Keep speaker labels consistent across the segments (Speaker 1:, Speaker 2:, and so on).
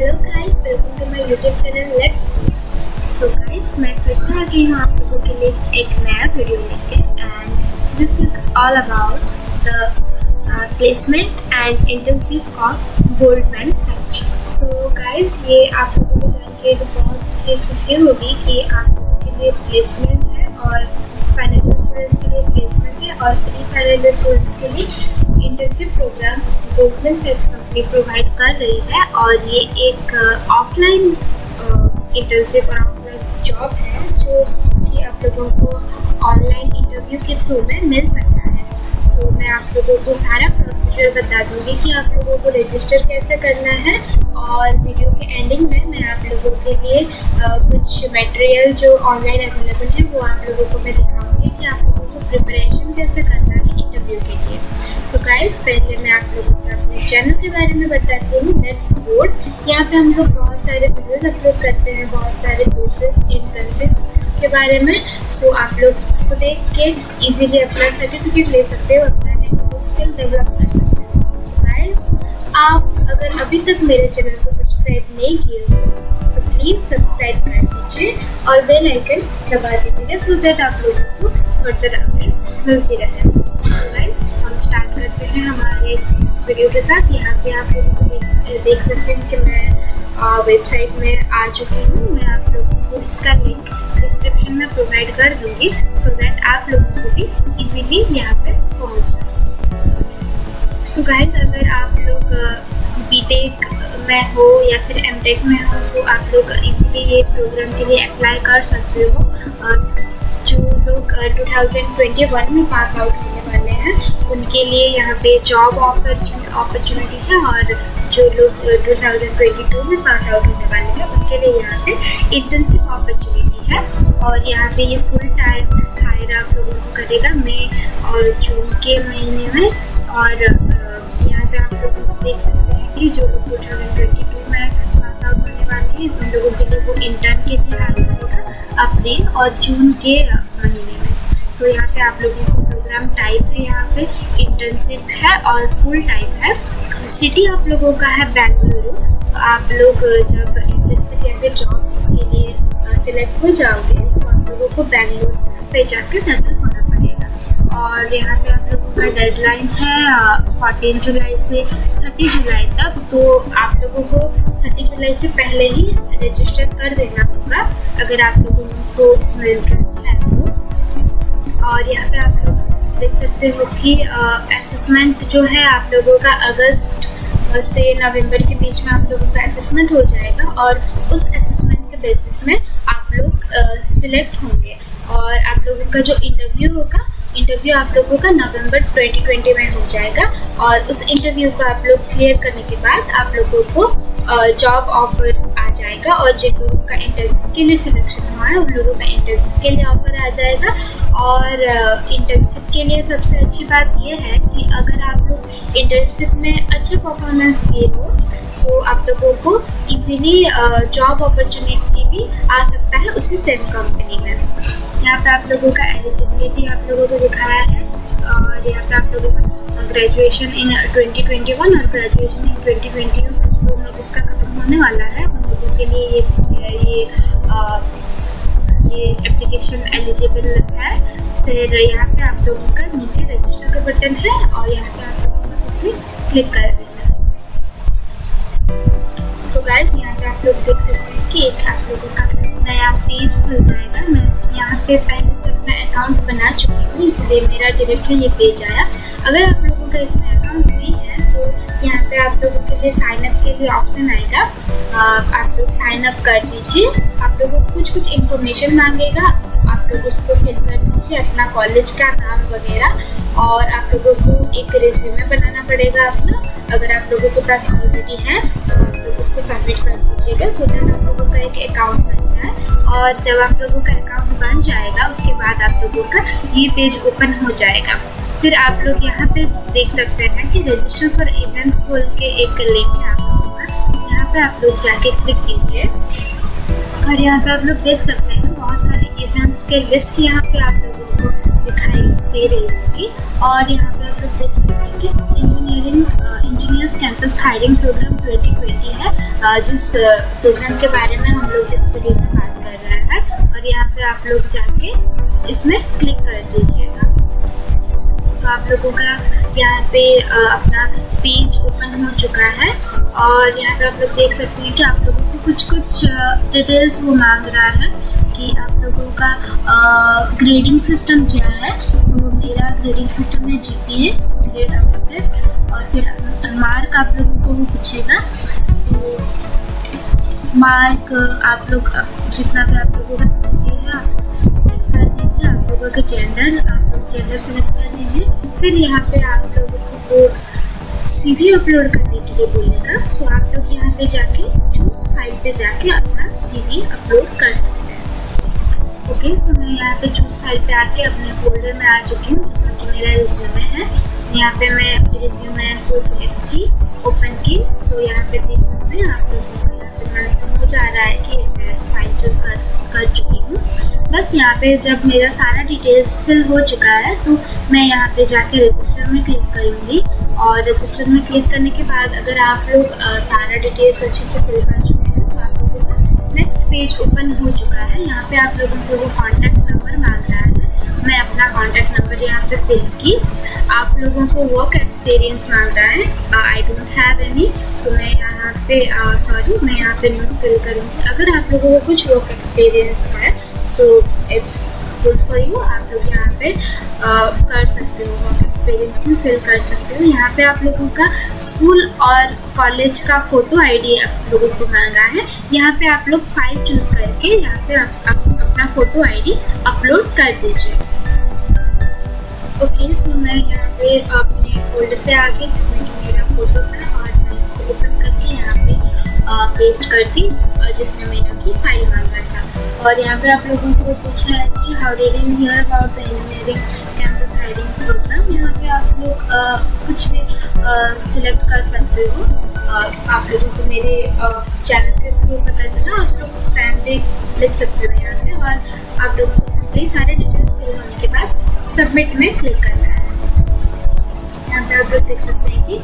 Speaker 1: Hello guys, welcome to my YouTube channel let's go. So guys, मैं फिर से आ गई हूँ आप लोगों के लिए एक नया वीडियो लेके and this is all about the placement and internship of Goldman सैक्स। सो गाइस, ये आप लोगों को जान के बहुत ही खुशी होगी कि आप लोगों के लिए प्लेसमेंट है और फाइनल स्टूडेंट्स के लिए प्लेसमेंट है और प्री फाइनल स्टूडेंट्स के लिए इंटर्नशिप प्रोग्राम गोल्डमैन सैक्स कंपनी प्रोवाइड कर रही है। और ये एक ऑफलाइन इंटर्नशिप और ऑफलाइन जॉब है जो कि आप लोगों को ऑनलाइन इंटरव्यू के थ्रू में मिल सकता है। सो मैं आप लोगों को सारा प्रोसीजर बता दूंगी कि आप लोगों को रजिस्टर कैसे करना है और वीडियो के एंडिंग में मैं आप लोगों के लिए कुछ मटेरियल जो ऑनलाइन अवेलेबल है वो आप लोगों को मैं दिखाऊंगी कि आप लोगों को प्रिपरेशन कैसे करना है इंटरव्यू के लिए। तो गाइस, पहले मैं आप लोगों को अपने चैनल के बारे में बताती हूँ लेट्स गो। यहाँ पे हम लोग बहुत सारे वीडियोस अपलोड करते हैं, बहुत सारे कोर्सेज इंटर्नशिप के बारे में। सो आप लोग उसको देख के इजीली अपना सर्टिफिकेट ले सकते हो, अपना टेक्निकल स्किल डेवलप कर सकते हो। सो गाइस, आप अगर अभी तक मेरे चैनल को सब्सक्राइब नहीं किए हो सो प्लीज़ सब्सक्राइब कर दीजिए और बेल आइकन दबा दीजिएगा सो दैट आप लोगों को फर्दर अपडेट्स मिलती रहे। सो गाइस, हम स्टार्ट करते हैं हमारे वीडियो के साथ। यहाँ पे आप लोगों को देख सकते हैं कि मैं वेबसाइट में आ चुकी हूँ। मैं आप लोगों को इसका लिंक डिस्क्रिप्शन में प्रोवाइड कर दूँगी सो दैट आप लोगों को भी इजीली यहाँ पे पहुँच जाए। सो गाइस, अगर आप लोग बीटेक में हो या फिर एमटेक में हो सो आप लोग इजीली ये प्रोग्राम के लिए अप्लाई कर सकते हो। जो लोग 2021 में पास आउट होने वाले हैं उनके लिए यहाँ पे जॉब अपॉर्चुनिटी है और जो लोग 2022 में पास आउट होने वाले हैं उनके लिए यहाँ पे इंटर्नशिप अपॉर्चुनिटी है। और यहाँ पे ये फुल टाइम हायर आप लोगों को करेगा मई और जून के महीने में। और यहाँ पे आप लोग देख सकते हैं कि जो लोग 2022 में पास आउट होने वाले हैं उन लोगों के लिए वो इंटर्न के लिए हायर करेगा अप्रैल और जून के महीने में। सो यहाँ पे आप लोगों को प्रोग्राम टाइप है, यहाँ पे इंटर्नशिप है और फुल टाइम है। सिटी आप लोगों का है बैंगलोर। तो आप लोग जब इंटर्नशिप या फिर जॉब के लिए सिलेक्ट हो जाओगे तो आप लोगों को बैंगलोर पे जाकर सेटल होना पड़ेगा। और यहाँ पे आप लोगों का डेडलाइन है 14 जुलाई से 30 जुलाई तक। तो आप लोगों को 30 जुलाई से पहले ही रजिस्टर कर देना होगा अगर आप लोगों को इसमें इंटरेस्ट है तो। और यहाँ पे आप लोग देख सकते हो कि असेसमेंट जो है आप लोगों का अगस्त से नवंबर के बीच में आप लोगों का असेसमेंट हो जाएगा और उस असेसमेंट के बेसिस में आप लोग सिलेक्ट होंगे। और आप लोगों का जो इंटरव्यू होगा, इंटरव्यू आप लोगों का नवंबर 2020 में हो जाएगा। और उस इंटरव्यू को आप लोग क्लियर करने के बाद आप लोगों को जॉब ऑफर आ जाएगा। और जिन लोगों का इंटर्नशिप के लिए सिलेक्शन हुआ है उन लोगों का इंटर्नशिप के लिए ऑफर आ जाएगा। और इंटर्नशिप के लिए सबसे अच्छी बात यह है कि अगर आप लोग इंटर्नशिप में अच्छा परफॉर्मेंस दिए हो सो आप लोगों को इजीली जॉब अपॉर्चुनिटी भी आ सकता है उसी सेम कंपनी में। यहाँ पे आप लोगों का एलिजिबिलिटी आप लोगों को दिखाया है। और यहाँ पे आप लोगों का ग्रेजुएशन इन 2021 और ग्रेजुएशन इन 2022 में जिसका खत्म होने वाला है उन लोगों के लिए ये एप्लीकेशन एलिजिबल है। फिर यहाँ पे आप लोगों का नीचे रजिस्टर का बटन है और यहाँ पे आप लोगों को सिंपली क्लिक कर देना है। सो गाइस, यहाँ पे आप लोग देख सकते हैं कि एक आप लोगों का नया पेज खुल जाएगा। मैं यहाँ पे पहले से अपना अकाउंट बना चुकी हूँ इसलिए मेरा डायरेक्टली ये पेज आया। अगर आप लोगों का इसमें अकाउंट नहीं है तो यहाँ पे आप लोगों के लिए साइन अप के लिए ऑप्शन आएगा। आप लोग साइन अप कर दीजिए। आप लोगों को कुछ इन्फॉर्मेशन मांगेगा, आप लोग उसको फिल कर दीजिए, अपना कॉलेज का नाम वगैरह। और आप लोगों को एक रिज्यूमे बनाना पड़ेगा अपना। अगर आप लोगों के पास ऑलरेडी है तो आप लोग उसको सबमिट कर दीजिएगा सो दैट आप लोगों का एक अकाउंट बन जाए। और जब आप लोगों का अकाउंट बन जाएगा उसके बाद आप लोगों का ये पेज ओपन हो जाएगा। फिर आप लोग यहाँ पे देख सकते हैं कि रजिस्टर फॉर इवेंट्स बोल के एक लिंक है आप लोगों का। यहाँ पे आप लोग जाके क्लिक कीजिए और यहाँ पे आप लोग देख सकते हैं बहुत सारे इवेंट्स के लिस्ट यहाँ पे आप लोगों को दिखाई दे रही होगी। और यहाँ पे आप लोग देख सकते हैं कि engineering engineers campus hiring program 2020 है, जिस प्रोग्राम के बारे में हम लोग इस वीडियो में बात कर रहे हैं। और यहाँ पे आप लोग जाके इसमें क्लिक कर दीजिएगा। तो आप लोगों का यहाँ पे अपना पेज ओपन हो चुका है और यहाँ पे आप लोग देख सकते हैं कि आप लोगों को कुछ डिटेल्स वो मांग रहा है कि आप लोगों का ग्रेडिंग सिस्टम क्या है। तो मेरा ग्रेडिंग सिस्टम है GPA, ग्रेड अपडेट, और फिर मार्क आप लोगों को वो पूछेगा। सो मार्क आप लोग जितना भी आप लोगों का CGPA है आप सेलेक्ट कर दीजिए। आप लोगों का जेंडर, आप लोग जेंडर सेलेक्ट कर दीजिए। फिर यहाँ पे आप लोगों को CV अपलोड करने के लिए बोलेगा। सो आप लोग यहाँ पे जाके चूज फाइल पे जाके अपना CV अपलोड कर सकते हैं। ओके, सो मैं यहाँ पे चूज फाइल पे आके अपने फोल्डर में आ चुकी हूँ जिसमें कि मेरा रिज्यूमे है। यहाँ पे मैं रिज्यूमे को सिलेक्ट की, ओपन की। सो यहाँ पे देख सकते हैं आप लोगों को यहाँ पे मेंशन हो जा रहा है कि मैं फाइल चूज कर चुकी हूँ। बस यहाँ पे जब मेरा सारा डिटेल्स फिल हो चुका है तो मैं यहाँ पे जाके रजिस्टर में क्लिक करूँगी। और रजिस्टर में क्लिक करने के बाद अगर आप लोग सारा डिटेल्स अच्छे से फिल कर चुके हैं तो आप लोगों का नेक्स्ट पेज ओपन हो चुका है। यहाँ पे आप लोगों को वो कॉन्टैक्ट नंबर मांग रहा है। मैं अपना कॉन्टैक्ट नंबर यहाँ पे फिल की। आप लोगों को वर्क एक्सपीरियंस मांग रहा है, आई डोंट हैव एनी। सो मैं यहाँ पे मैं यहाँ पे नो फिल करूँगी। अगर आप लोगों को कुछ वर्क एक्सपीरियंस है so it's good for you, आप लोग यहाँ पे कर सकते हो, वर्क एक्सपीरियंस में फिल कर सकते हो। यहाँ पे आप लोगों का स्कूल और कॉलेज का फोटो ID आप लोगों को मांगा है। यहाँ पे आप लोग फाइल चूज करके यहाँ पे आप अपना फोटो ID अपलोड कर दीजिए। ओके, सो मैं यहाँ पे अपने फोल्डर पे आ गई जिसमें कि मेरा फोटो था और मैं इसको ओपन करके यहाँ पे पेस्ट करती जिसमें मैंने की फाइल मांगा था। और यहाँ पे आप लोगों को पूछा है कि how did you hear about the engineering campus hiring program. यहाँ पे आप लोग कुछ भी सिलेक्ट कर सकते हो। आप लोगों को मेरे चैनल के थ्रू पता चला, आप लोग फैमिली लिख सकते हो यहाँ पे। और आप लोगों को सिंपली सारे डिटेल्स फिल होने के बाद सबमिट में क्लिक करना है। यहाँ पे आप लोग देख सकते हैं कि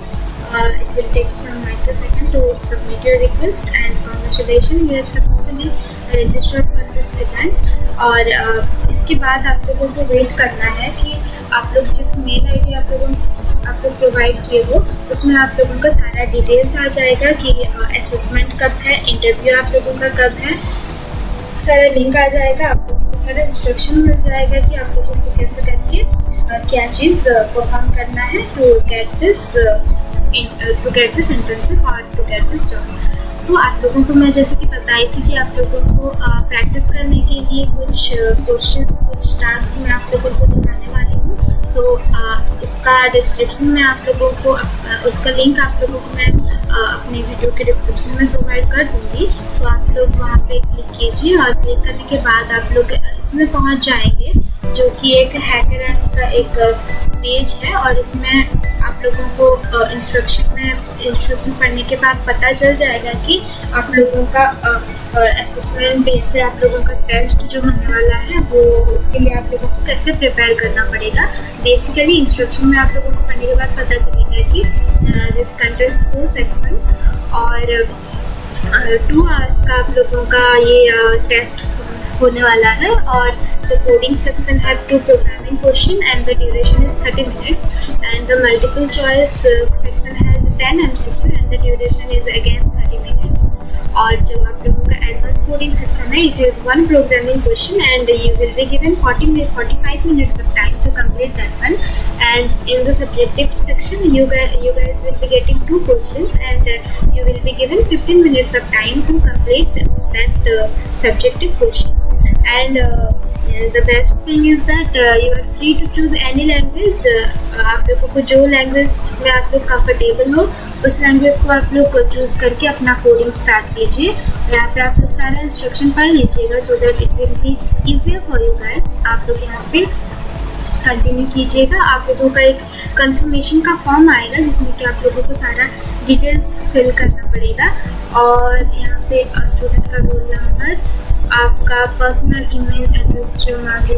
Speaker 1: it will take some microsecond to submit your request and congratulations, you have successfully registered for this event। और इसके बाद आप लोगों को वेट करना है कि आप लोग जिस मेल ID आप लोग प्रोवाइड किए हो उसमें आप लोगों का सारा डिटेल्स आ जाएगा कि असेसमेंट कब है, इंटरव्यू आप लोगों का कब है, सारा लिंक आ जाएगा। आप लोगों को सारा इंस्ट्रक्शन मिल जाएगा कि आप लोगों को कैसे करके क्या चीज़ परफॉर्म करना है टू गेट दिस इंटर्नशिप और टू गेट दिस जॉब। सो आप लोगों को मैं जैसे कि बताई थी कि आप लोगों को प्रैक्टिस करने के लिए कुछ क्वेश्चंस, कुछ टास्क मैं आप लोगों को दिखाने वाली हूँ। सो उसका डिस्क्रिप्शन में आप लोगों को उसका लिंक आप लोगों को मैं अपने वीडियो के डिस्क्रिप्शन में प्रोवाइड कर दूँगी। सो आप लोग वहाँ पे क्लिक कीजिए और क्लिक करने के बाद आप लोग इसमें पहुँच जाएंगे जो कि एक हैकर का एक पेज है। और इसमें आप लोगों को इंस्ट्रक्शन पढ़ने के बाद पता चल जाएगा कि आप लोगों का असेसमेंट या फिर आप लोगों का टेस्ट जो होने वाला है वो उसके लिए आप लोगों को कैसे प्रिपेयर करना पड़ेगा। बेसिकली इंस्ट्रक्शन में आप लोगों को पढ़ने के बाद पता चलेगा कि दिस कंटेंट्स 4 सेक्शन और 2 आवर्स का आप लोगों का ये टेस्ट होने वाला है। और the coding section have 2 programming question and the duration is 30 minutes and the multiple choice section has 10 MCQ and the duration is again 30 minutes। और जो आप लोगों का एडवांस कोडिंग सेक्शन है it is 1 programming question and you will be given 45 minutes of time to complete that one। and in the subjective section you guys will be getting 2 questions and you will be given 15 minutes of time to complete that subjective question। and the best thing is that you are free to choose any language। आप लोगों को जो language में आप लोग comfortable हो उस language को आप लोग चूज़ करके अपना कोडिंग स्टार्ट कीजिए। यहाँ पे आप लोग सारा इंस्ट्रक्शन पढ़ लीजिएगा so that it will be easier for you guys. आप लोग यहाँ पे कंटिन्यू कीजिएगा। आप लोगों का एक कंफर्मेशन का फॉर्म आएगा जिसमें कि आप लोगों को सारा डिटेल्स फिल करना पड़ेगा। और यहाँ पे स्टूडेंट का रोल नंबर, आपका पर्सनल ईमेल एड्रेस जो मांगे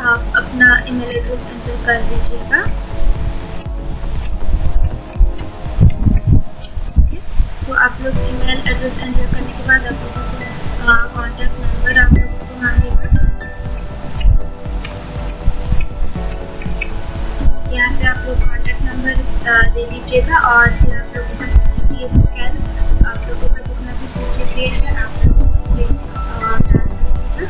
Speaker 1: आप अपना ईमेल एड्रेस एंटर कर दीजिएगा। सो आप लोग ईमेल एड्रेस एंटर करने के बाद आप लोगों को कॉन्टैक्ट नंबर आप लोगों को मांगेगा। यहाँ पे आप लोग कॉन्टैक्ट नंबर दे दीजिएगा और फिर आप लोगों का CGPA स्केल, आप लोगों का जितना भी CGPA है आप लोग डाल सकते हैं।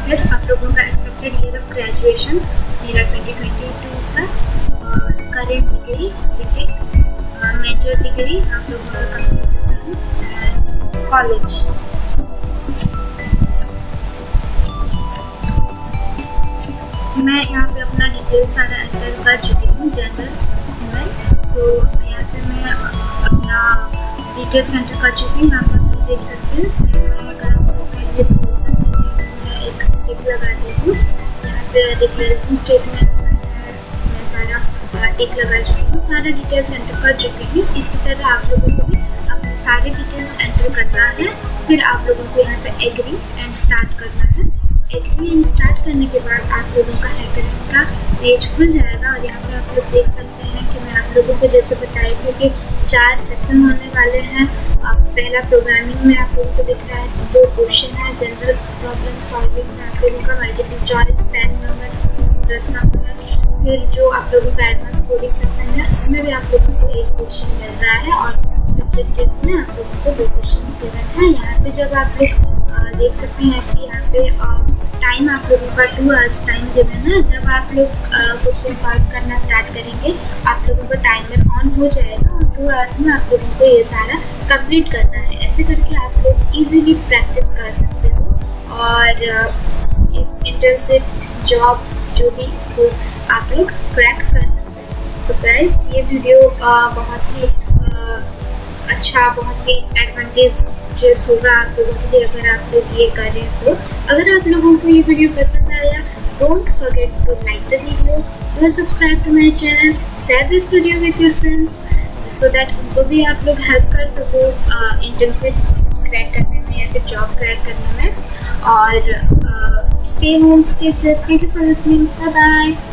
Speaker 1: फिर आप लोगों का एक्सपेक्टेड ईयर ऑफ ग्रेजुएशन, मेरा 2022 था, और current degree B Tech, major degree आप लोगों का कंप्यूटर साइंस एंड कॉलेज। मैं यहाँ पे अपना डिटेल सारा एंटर कर चुकी हूँ, जनरल ईमेल। सो यहाँ पे मैं अपना डिटेल्स एंटर कर चुकी हूँ। यहाँ पर आप देख सकते हैं सेव में अगर आपको पहले मैं एक टिक लगा दी हूँ। यहाँ पे डिक्लेरेशन स्टेटमेंट मैं सारा टिक लगा चुकी हूँ, सारा डिटेल्स एंटर कर चुकी हूँ। इसी तरह आप लोगों को भी अपने सारे डिटेल्स एंटर करना है। फिर आप लोगों को यहाँ पे एग्री एंड स्टार्ट करना है। एग्री एंड स्टार्ट करने के बाद आप लोगों का हैकरिंग का पेज खुल जाएगा और यहाँ पे आप लोग देख सकते हैं कि मैं आप लोगों को जैसे बताई थी कि 4 सेक्शन होने वाले हैं। पहला प्रोग्रामिंग में आप लोगों को दिख रहा है 2 क्वेश्चन है, जनरल प्रॉब्लम सॉल्विंग में आप लोगों का मल्टीपल चॉइस 10 नंबर 10 नंबर है। फिर जो आप लोगों का एडवांस कोडिंग सेक्शन है उसमें भी आप लोगों को 1 क्वेश्चन मिल रहा है और सब्जेक्टिव में आप लोगों को 2 क्वेश्चन गिवन है। यहाँ पे जब आप लोग देख सकते हैं कि यहाँ पे टाइम आप लोगों का 2 आवर्स टाइम गिवन है। जब आप लोग क्वेश्चन सॉल्व करना स्टार्ट करेंगे आप लोगों का टाइमर ऑन हो जाएगा और 2 आवर्स में आप लोगों को ये सारा कंप्लीट करना है। ऐसे करके आप लोग इजीली प्रैक्टिस कर सकते हो और इस इंटर्नशिप जॉब जो भी इसको आप लोग क्रैक कर सकते हैं। सो गाइस, ये वीडियो बहुत ही अच्छा, बहुत ही एडवांटेजेस होगा आप लोगों के लिए अगर आप लोग ये कर रहे हैं तो। अगर आप लोगों को ये वीडियो पसंद आया, don't forget to like the video, please subscribe to my channel, share this video with your friends so that उनको भी आप लोग हेल्प कर सको इंटर्नशिप क्रैक करने में या फिर जॉब क्रैक करने में। और stay home, stay safe, thank you for listening, bye bye.